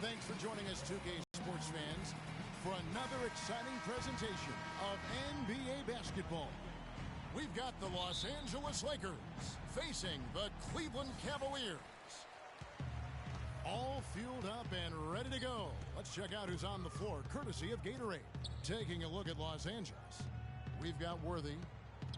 Thanks for joining us, 2K sports fans, for another exciting presentation of NBA basketball. We've got the Los Angeles Lakers facing the Cleveland Cavaliers. All fueled up and ready to go. Let's check out who's on the floor, courtesy of Gatorade. Taking a look at Los Angeles, we've got Worthy.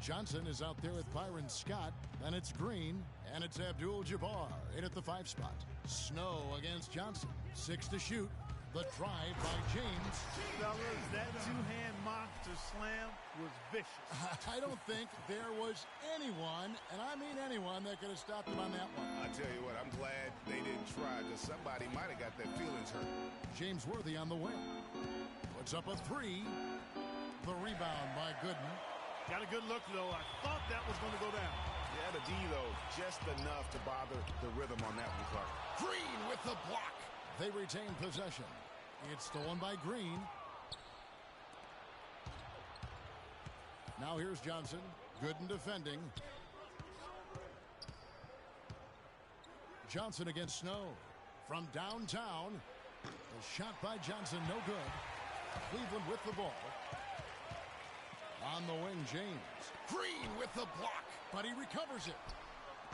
Johnson is out there with Byron Scott. Then it's Green, and it's Abdul-Jabbar in at the 5 spot. Snow against Johnson. 6 to shoot. The drive by James. Fellas, that two-hand monster slam was vicious. I don't think there was anyone, and I mean anyone, that could have stopped him on that one. I tell you what, I'm glad they didn't try, because somebody might have got their feelings hurt. James Worthy on the wing. Puts up a 3. The rebound by Gooden. Got a good look, though. I thought that was going to go down. Yeah, the D, though, just enough to bother the rhythm on that one, Clark. Green with the block. They retain possession. It's stolen by Green. Now here's Johnson. Gooden defending. Johnson against Snow. From downtown. The shot by Johnson, no good. Cleveland with the ball. On the wing, James. Green with the block, but he recovers it.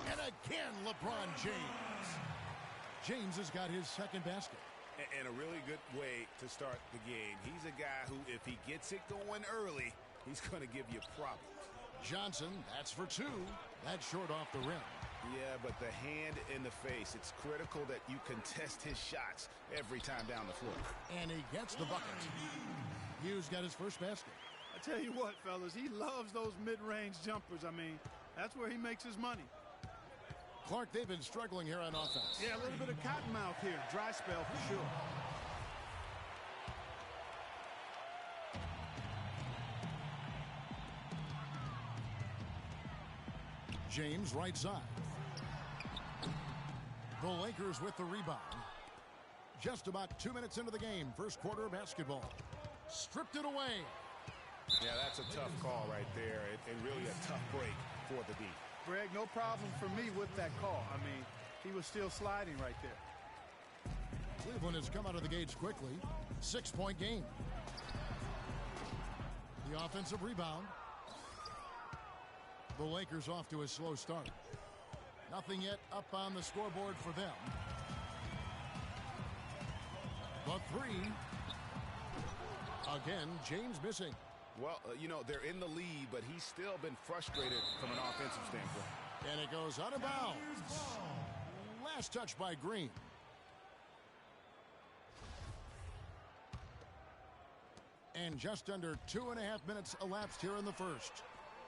And again, LeBron James. James has got his second basket. And a really good way to start the game. He's a guy who, if he gets it going early, he's going to give you problems. Johnson, that's for 2. That's short off the rim. Yeah, but the hand in the face, it's critical that you contest his shots every time down the floor. And he gets the bucket. Hughes got his first basket. I tell you what, fellas, he loves those mid-range jumpers. I mean, that's where he makes his money. Clark, they've been struggling here on offense. Yeah, a little bit of cottonmouth here. Dry spell for sure. James, right side. The Lakers with the rebound. Just about 2 minutes into the game. First quarter of basketball. Stripped it away. Yeah, that's a tough call right there, and really a tough break for the D. Greg, no problem for me with that call. I mean, he was still sliding right there. Cleveland has come out of the gates quickly. 6-point game. The offensive rebound. The Lakers off to a slow start. Nothing yet up on the scoreboard for them. The 3. Again, James missing. Well, they're in the lead, but he's still been frustrated from an offensive standpoint. And it goes out of bounds. Last touch by Green. And just under 2.5 minutes elapsed here in the first.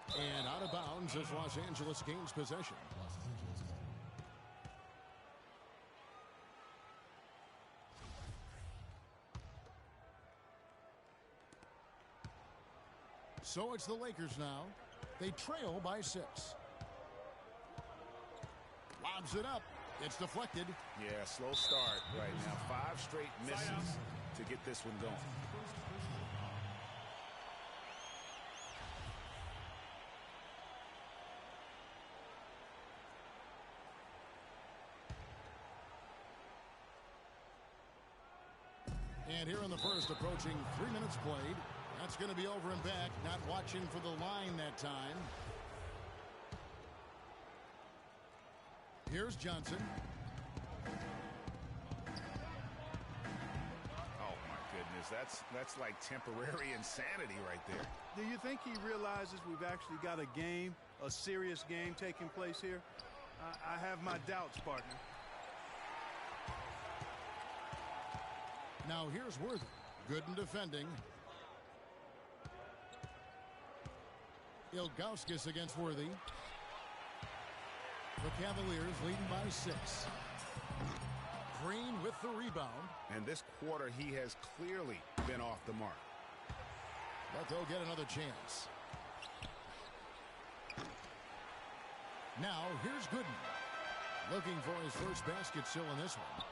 And out of bounds as Los Angeles gains possession. So it's the Lakers now. They trail by 6. Lobs it up. It's deflected. Yeah, slow start right now. 5 straight misses to get this one going. And here in the first, approaching 3 minutes played. That's going to be over and back. Not watching for the line that time. Here's Johnson. Oh, my goodness. That's like temporary insanity right there. Do you think he realizes we've actually got a game, a serious game taking place here? I have my doubts, partner. Now here's Worthy. Gooden defending. Ilgauskas against Worthy. The Cavaliers leading by 6. Green with the rebound. And this quarter, he has clearly been off the mark. But they'll get another chance. Now here's Gooden. Looking for his first basket still in this one.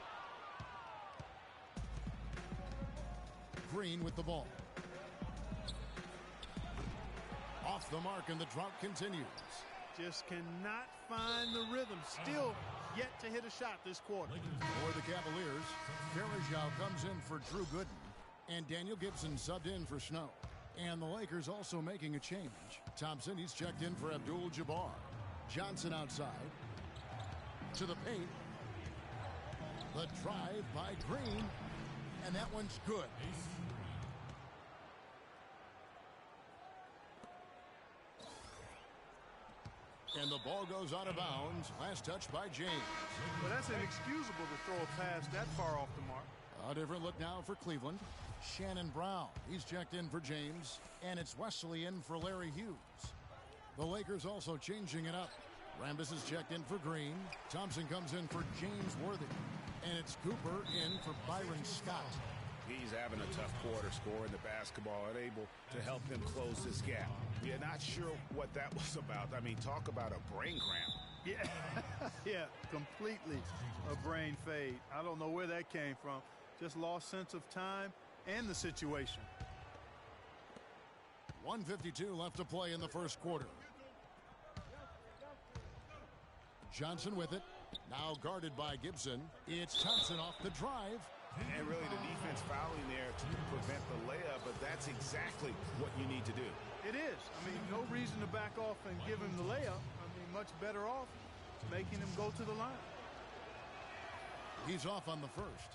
Green with the ball. Off the mark, and the drought continues. Just cannot find the rhythm. Still yet to hit a shot this quarter. For the Cavaliers, Farajao comes in for Drew Gooden, and Daniel Gibson subbed in for Snow. And the Lakers also making a change. Thompson, he's checked in for Abdul-Jabbar. Johnson outside. To the paint. The drive by Green. And that one's good. And the ball goes out of bounds. Last touch by James. Well, that's inexcusable to throw a pass that far off the mark. A different look now for Cleveland. Shannon Brown, he's checked in for James. And it's Wesley in for Larry Hughes. The Lakers also changing it up. Rambis is checked in for Green. Thompson comes in for James Worthy. And it's Cooper in for Byron Scott. He's having a tough quarter, scoring the basketball, unable to help them close this gap. You're not sure what that was about. I mean, talk about a brain cramp. Yeah, yeah, completely a brain fade. I don't know where that came from. Just lost sense of time and the situation. 1:52 left to play in the first quarter. Johnson with it. Now guarded by Gibson. It's Thompson off the drive. And really the defense fouling there to prevent the layup, but that's exactly what you need to do. It is. I mean, no reason to back off and give him the layup. I mean, much better off making him go to the line. He's off on the first.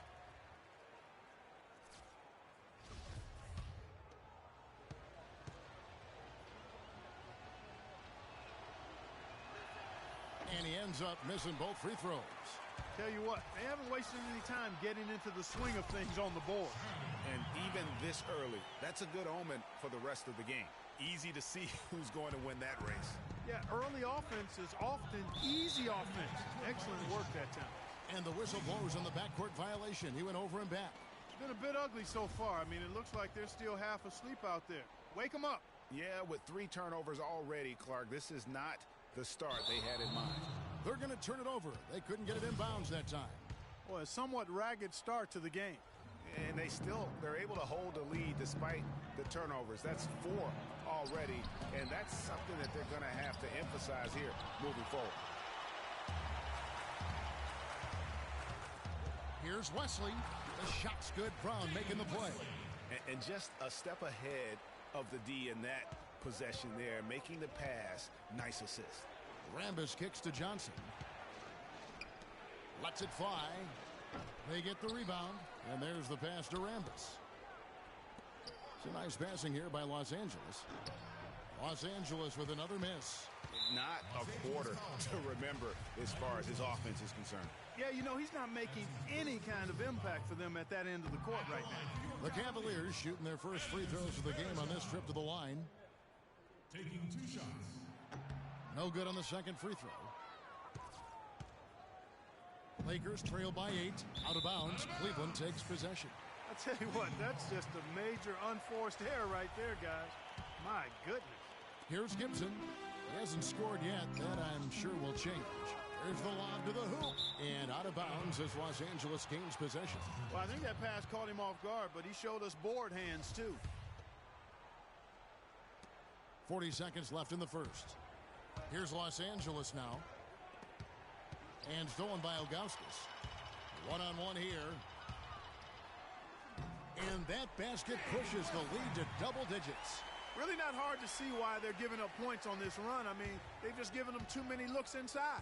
And he ends up missing both free throws. Tell you what, they haven't wasted any time getting into the swing of things on the board. And even this early, that's a good omen for the rest of the game. Easy to see who's going to win that race. Yeah, early offense is often easy offense. Excellent work that time. And the whistle blows on the backcourt violation. He went over and back. It's been a bit ugly so far. I mean, it looks like they're still half asleep out there. Wake them up. Yeah, with 3 turnovers already, Clark, this is not the start they had in mind. They're going to turn it over. They couldn't get it in bounds that time. Well, a somewhat ragged start to the game. And they're able to hold the lead despite the turnovers. That's 4 already, and that's something that they're going to have to emphasize here moving forward. Here's Wesley. The shot's good. Brown making the play. And just a step ahead of the D in that possession there, making the pass. Nice assist. Rambis kicks to Johnson. Lets it fly. They get the rebound, and there's the pass to Rambis. It's a nice passing here by Los Angeles. Los Angeles with another miss. Not a quarter to remember as far as his offense is concerned. Yeah, you know, he's not making any kind of impact for them at that end of the court right now. The Cavaliers shooting their first free throws of the game on this trip to the line. Taking 2 shots. No good on the second free throw. Lakers trail by 8. Out of bounds. Cleveland takes possession. I tell you what, that's just a major unforced error right there, guys. My goodness. Here's Gibson. He hasn't scored yet. That I'm sure will change. There's the lob to the hoop. And out of bounds as Los Angeles gains possession. Well, I think that pass caught him off guard, but he showed us board hands, too. 40 seconds left in the first. Here's Los Angeles now. And stolen by Ilgauskas. One-on-one here. And that basket pushes the lead to double digits. Really not hard to see why they're giving up points on this run. I mean, they've just given them too many looks inside.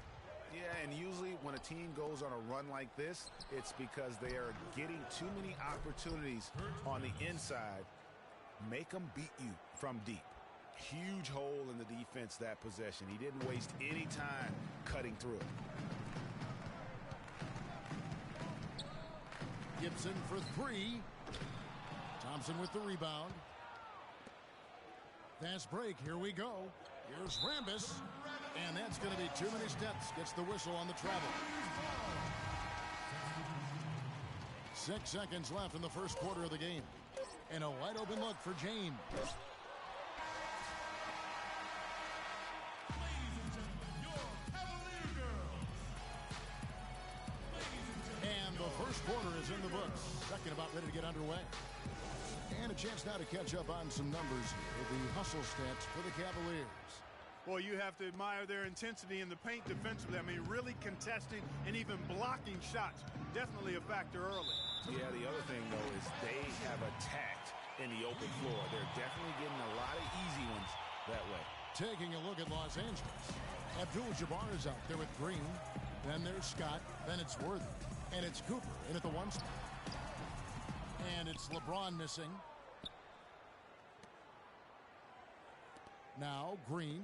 Yeah, and usually when a team goes on a run like this, it's because they are getting too many opportunities on the inside. Make them beat you from deep. Huge hole in the defense that possession. He didn't waste any time cutting through it. Gibson for 3. Thompson with the rebound. Fast break. Here we go. Here's Rambis. And that's going to be too many steps. Gets the whistle on the travel. 6 seconds left in the first quarter of the game. And a wide open look for James. And the first quarter is in the books. Second about ready to get underway. And a chance now to catch up on some numbers for the hustle stats for the Cavaliers. Boy, you have to admire their intensity in the paint defensively. I mean, really contesting and even blocking shots. Definitely a factor early. Yeah, the other thing, though, is they have attacked in the open floor. They're definitely getting a lot of easy ones that way. Taking a look at Los Angeles. Abdul-Jabbar is out there with Green. Then there's Scott. Then it's Worthy. And it's Cooper in at the 1 spot. And it's LeBron missing. Now Green.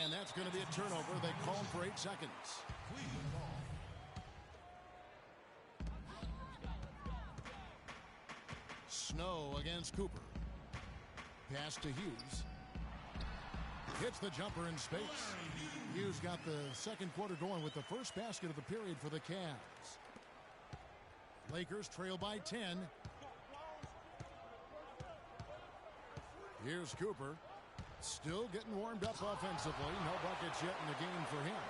And that's going to be a turnover. They call him for 8 seconds. Snow against Cooper. Pass to Hughes. Hits the jumper in space. Hughes got the second quarter going with the first basket of the period for the Cavs. Lakers trail by 10. Here's Cooper. Still getting warmed up offensively. No buckets yet in the game for him.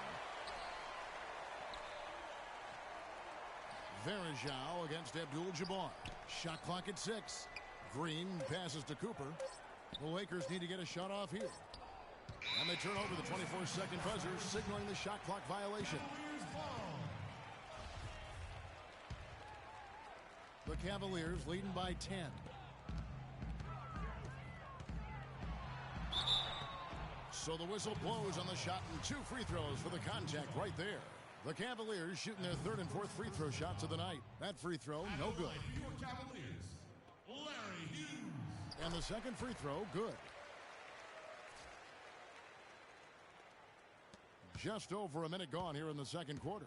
Verajao against Abdul-Jabbar. Shot clock at 6. Green passes to Cooper. The Lakers need to get a shot off here. And they turn over the 24-second buzzer, signaling the shot clock violation. The Cavaliers leading by 10. So the whistle blows on the shot and 2 free throws for the contact right there. The Cavaliers shooting their 3rd and 4th free throw shots of the night. That free throw, no good. And the second free throw, good. Just over a minute gone here in the second quarter.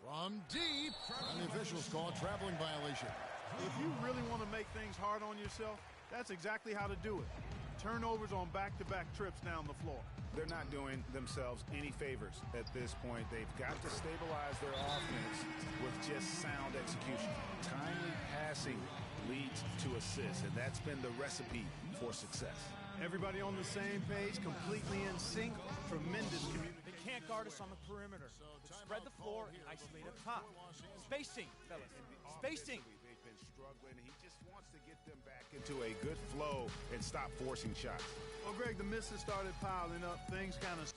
From deep, and the officials call a traveling violation. If you really want to make things hard on yourself, that's exactly how to do it. Turnovers on back-to-back trips down the floor. They're not doing themselves any favors at this point. They've got to stabilize their offense with just sound execution. Timely passing leads to assists, and that's been the recipe for success. Everybody on the same page, completely in sync, tremendous communication. They can't guard us on the perimeter. Spread the floor and isolate up top. Spacing, fellas. Spacing. They've been struggling. He just wants to get them back into a good flow and stop forcing shots. Well, Greg, the misses started piling up. Things kind of